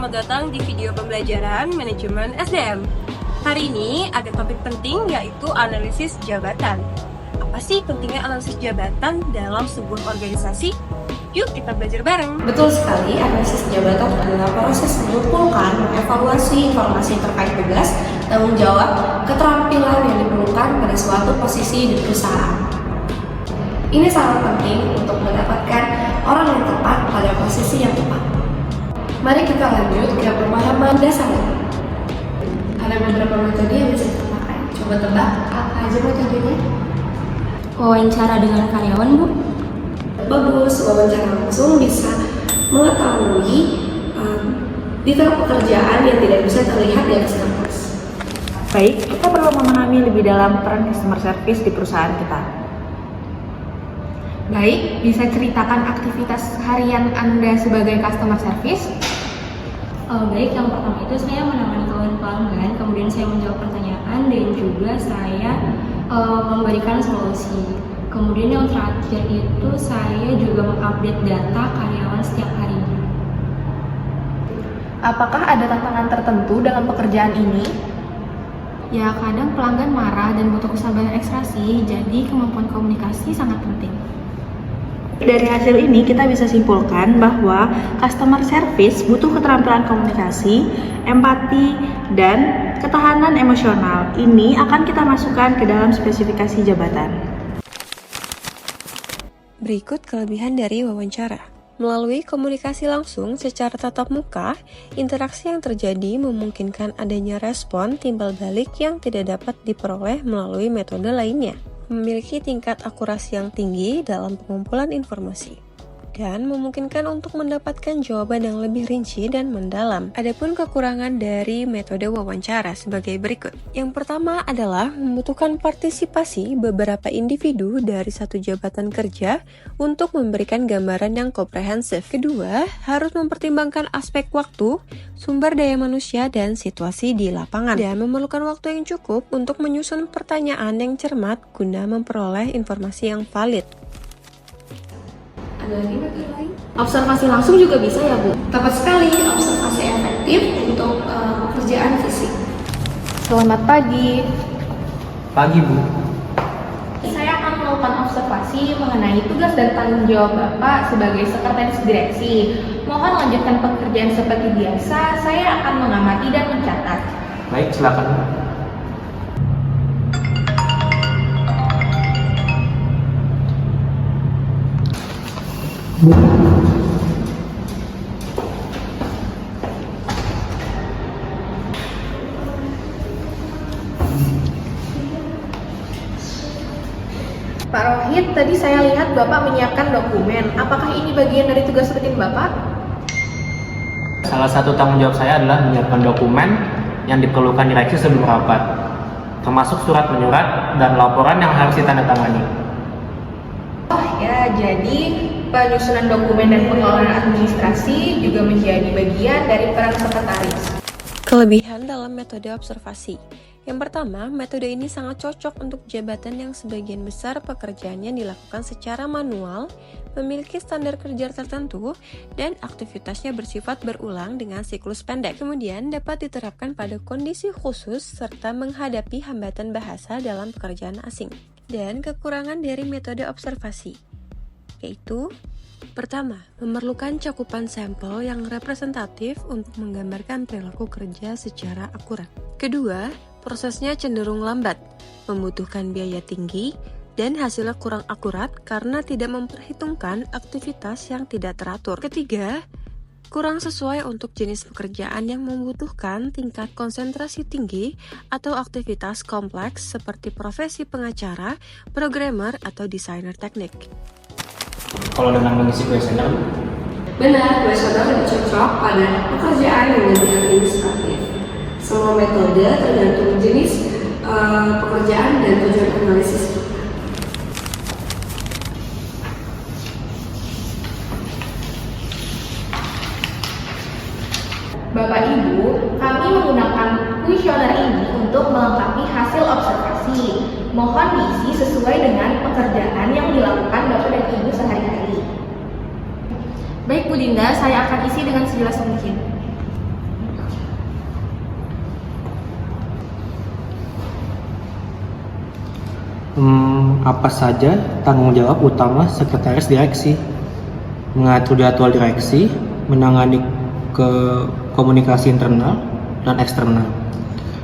selamat datang di video pembelajaran manajemen SDM. Hari ini ada topik penting yaitu analisis jabatan. Apa sih pentingnya analisis jabatan dalam sebuah organisasi? Yuk kita belajar bareng. Betul sekali, analisis jabatan adalah proses mengumpulkan, mengevaluasi informasi terkait tugas, tanggung jawab, keterampilan yang diperlukan pada suatu posisi di perusahaan. Ini sangat penting untuk mendapatkan orang yang tepat pada posisi yang tepat. Mari kita lanjut ke pemahaman dasarnya. Ada beberapa metode yang bisa kita pakai. Coba tebak, apa aja metodenya? Wawancara dengan karyawan, Bu. Bagus, wawancara langsung bisa mengetahui detail pekerjaan yang tidak bisa terlihat di atas kertas. Baik, kita perlu memahami lebih dalam peran customer service di perusahaan kita. Baik, bisa ceritakan aktivitas harian Anda sebagai customer service? Baik, yang pertama itu saya menangani keluhan pelanggan, kemudian saya menjawab pertanyaan dan juga saya memberikan solusi. Kemudian yang terakhir itu saya juga mengupdate data karyawan setiap harinya. Apakah ada tantangan tertentu dalam pekerjaan ini? Ya, kadang pelanggan marah dan butuh kesabaran ekstrasi, jadi kemampuan komunikasi sangat penting. Dari hasil ini kita bisa simpulkan bahwa customer service butuh keterampilan komunikasi, empati, dan ketahanan emosional. Ini akan kita masukkan ke dalam spesifikasi jabatan. Berikut kelebihan dari wawancara. Melalui komunikasi langsung secara tatap muka, interaksi yang terjadi memungkinkan adanya respon timbal balik yang tidak dapat diperoleh melalui metode lainnya. Memiliki tingkat akurasi yang tinggi dalam pengumpulan informasi dan memungkinkan untuk mendapatkan jawaban yang lebih rinci dan mendalam. Adapun kekurangan dari metode wawancara sebagai berikut. Yang pertama adalah membutuhkan partisipasi beberapa individu dari satu jabatan kerja untuk memberikan gambaran yang komprehensif. Kedua, harus mempertimbangkan aspek waktu, sumber daya manusia, dan situasi di lapangan. Dan memerlukan waktu yang cukup untuk menyusun pertanyaan yang cermat guna memperoleh informasi yang valid. Ada lagi metode lain? Observasi langsung juga bisa ya, Bu? Tepat sekali, observasi efektif untuk pekerjaan fisik. Selamat pagi. Pagi, Bu. Saya akan melakukan observasi mengenai tugas dan tanggung jawab Bapak sebagai sekretaris direksi. Mohon lanjutkan pekerjaan seperti biasa, saya akan mengamati dan mencatat. Baik, silakan. Pak Rohit, tadi saya lihat Bapak menyiapkan dokumen. Apakah ini bagian dari tugas rutin Bapak? Salah satu tanggung jawab saya adalah menyiapkan dokumen yang diperlukan direksi sebelum rapat, termasuk surat menyurat dan laporan yang harus ditandatangani. Oh ya, jadi penyusunan dokumen dan pengelolaan administrasi juga menjadi bagian dari peran sekretaris. Kelebihan dalam metode observasi. Yang pertama, metode ini sangat cocok untuk jabatan yang sebagian besar pekerjaannya dilakukan secara manual, memiliki standar kerja tertentu, dan aktivitasnya bersifat berulang dengan siklus pendek. Kemudian dapat diterapkan pada kondisi khusus serta menghadapi hambatan bahasa dalam pekerjaan asing. Dan kekurangan dari metode observasi, yaitu pertama, memerlukan cakupan sampel yang representatif untuk menggambarkan perilaku kerja secara akurat. Kedua, prosesnya cenderung lambat, membutuhkan biaya tinggi, dan hasilnya kurang akurat karena tidak memperhitungkan aktivitas yang tidak teratur. Ketiga, kurang sesuai untuk jenis pekerjaan yang membutuhkan tingkat konsentrasi tinggi atau aktivitas kompleks seperti profesi pengacara, programmer, atau desainer teknik. Kalau dengan mengisi kuesioner, Benar, kuesioner lebih cocok pada pekerjaan yang lebih administratif. Semua metode tergantung jenis pekerjaan dan tujuan analisis kita. Bapak Ibu, kami menggunakan kuesioner ini untuk melengkapi hasil observasi. Mohon diisi sesuai dengan pekerjaan yang dilakukan Bapak dan Ibu sehari-hari. Baik Bu Dinda, saya akan isi dengan sejelas mungkin. Apa saja tanggung jawab utama sekretaris direksi? Mengatur jadwal direksi, menangani komunikasi internal dan eksternal,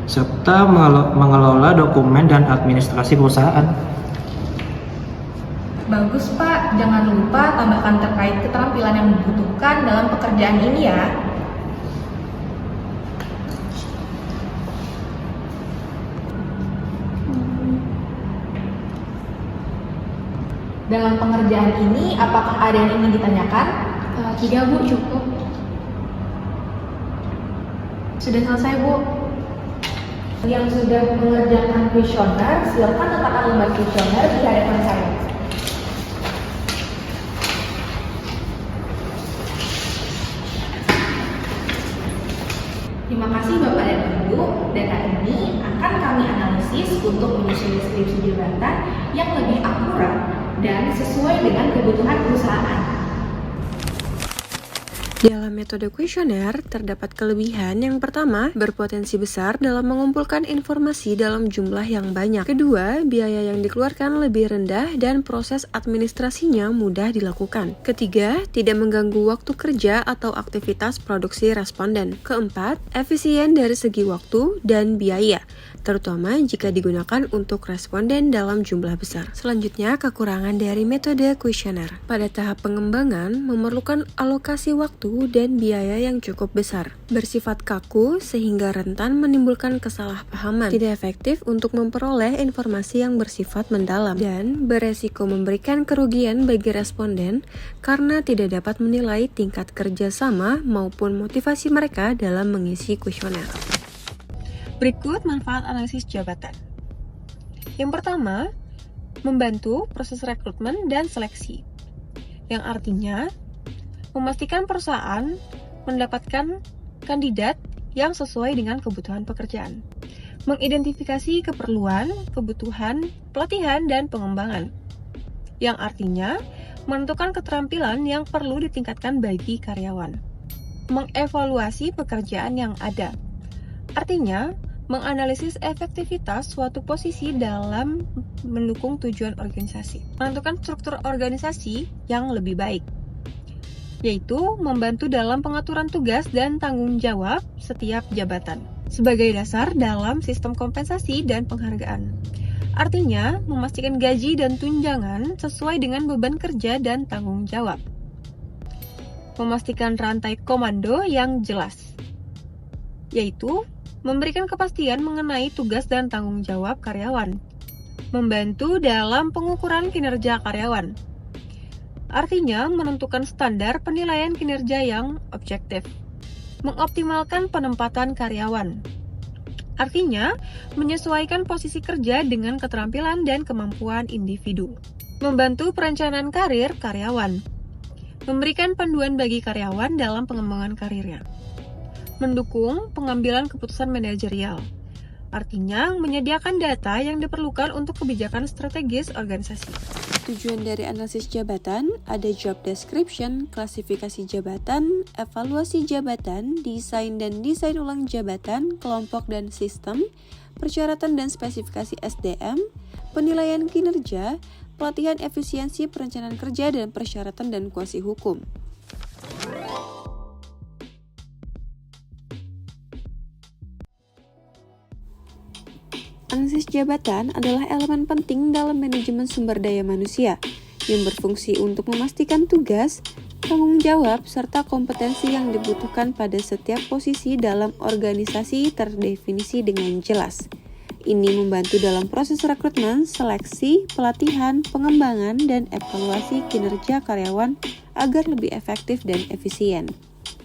serta mengelola dokumen dan administrasi perusahaan. Bagus Pak, jangan lupa tambahkan terkait keterampilan yang dibutuhkan dalam pekerjaan ini ya. Dalam pengerjaan ini, apakah ada yang ingin ditanyakan? Tidak Bu, cukup. Sudah selesai Bu. Yang sudah mengerjakan kuesioner, silakan letakkan lembar kuesioner di hadapan saya. Terima kasih Bapak dan Ibu. Data ini akan kami analisis untuk menyusun deskripsi jabatan yang lebih akurat dan sesuai dengan kebutuhan perusahaan. Dalam metode kuesioner, terdapat kelebihan. Yang pertama, berpotensi besar dalam mengumpulkan informasi dalam jumlah yang banyak. Kedua, biaya yang dikeluarkan lebih rendah dan proses administrasinya mudah dilakukan. Ketiga, tidak mengganggu waktu kerja atau aktivitas produksi responden. Keempat, efisien dari segi waktu dan biaya, terutama jika digunakan untuk responden dalam jumlah besar. Selanjutnya, kekurangan dari metode kuesioner. Pada tahap pengembangan, memerlukan alokasi waktu dan biaya yang cukup besar, bersifat kaku sehingga rentan menimbulkan kesalahpahaman, tidak efektif untuk memperoleh informasi yang bersifat mendalam, dan beresiko memberikan kerugian bagi responden karena tidak dapat menilai tingkat kerjasama maupun motivasi mereka dalam mengisi kuesioner. Berikut manfaat analisis jabatan. Yang pertama, membantu proses rekrutmen dan seleksi, yang artinya memastikan perusahaan mendapatkan kandidat yang sesuai dengan kebutuhan pekerjaan. Mengidentifikasi keperluan, kebutuhan, pelatihan, dan pengembangan, yang artinya menentukan keterampilan yang perlu ditingkatkan bagi karyawan. Mengevaluasi pekerjaan yang ada, artinya menganalisis efektivitas suatu posisi dalam mendukung tujuan organisasi. Menentukan struktur organisasi yang lebih baik, yaitu membantu dalam pengaturan tugas dan tanggung jawab setiap jabatan sebagai dasar dalam sistem kompensasi dan penghargaan. Artinya, memastikan gaji dan tunjangan sesuai dengan beban kerja dan tanggung jawab. Memastikan rantai komando yang jelas, yaitu memberikan kepastian mengenai tugas dan tanggung jawab karyawan. Membantu dalam pengukuran kinerja karyawan, artinya menentukan standar penilaian kinerja yang objektif. Mengoptimalkan penempatan karyawan, artinya menyesuaikan posisi kerja dengan keterampilan dan kemampuan individu. Membantu perencanaan karir karyawan, memberikan panduan bagi karyawan dalam pengembangan karirnya. Mendukung pengambilan keputusan manajerial, artinya menyediakan data yang diperlukan untuk kebijakan strategis organisasi. Tujuan dari analisis jabatan ada job description, klasifikasi jabatan, evaluasi jabatan, desain dan desain ulang jabatan, kelompok dan sistem, persyaratan dan spesifikasi SDM, penilaian kinerja, pelatihan efisiensi perencanaan kerja dan persyaratan dan kuasi hukum. Analisis jabatan adalah elemen penting dalam manajemen sumber daya manusia yang berfungsi untuk memastikan tugas, tanggung jawab, serta kompetensi yang dibutuhkan pada setiap posisi dalam organisasi terdefinisi dengan jelas. Ini membantu dalam proses rekrutmen, seleksi, pelatihan, pengembangan, dan evaluasi kinerja karyawan agar lebih efektif dan efisien.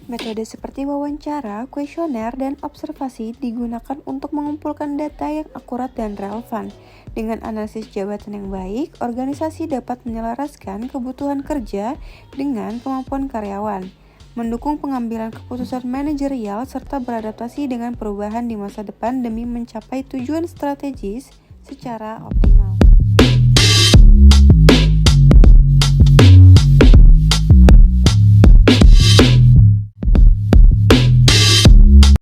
Metode seperti wawancara, kuesioner, dan observasi digunakan untuk mengumpulkan data yang akurat dan relevan. Dengan analisis jabatan yang baik, organisasi dapat menyelaraskan kebutuhan kerja dengan kemampuan karyawan, mendukung pengambilan keputusan manajerial, serta beradaptasi dengan perubahan di masa depan demi mencapai tujuan strategis secara optimal.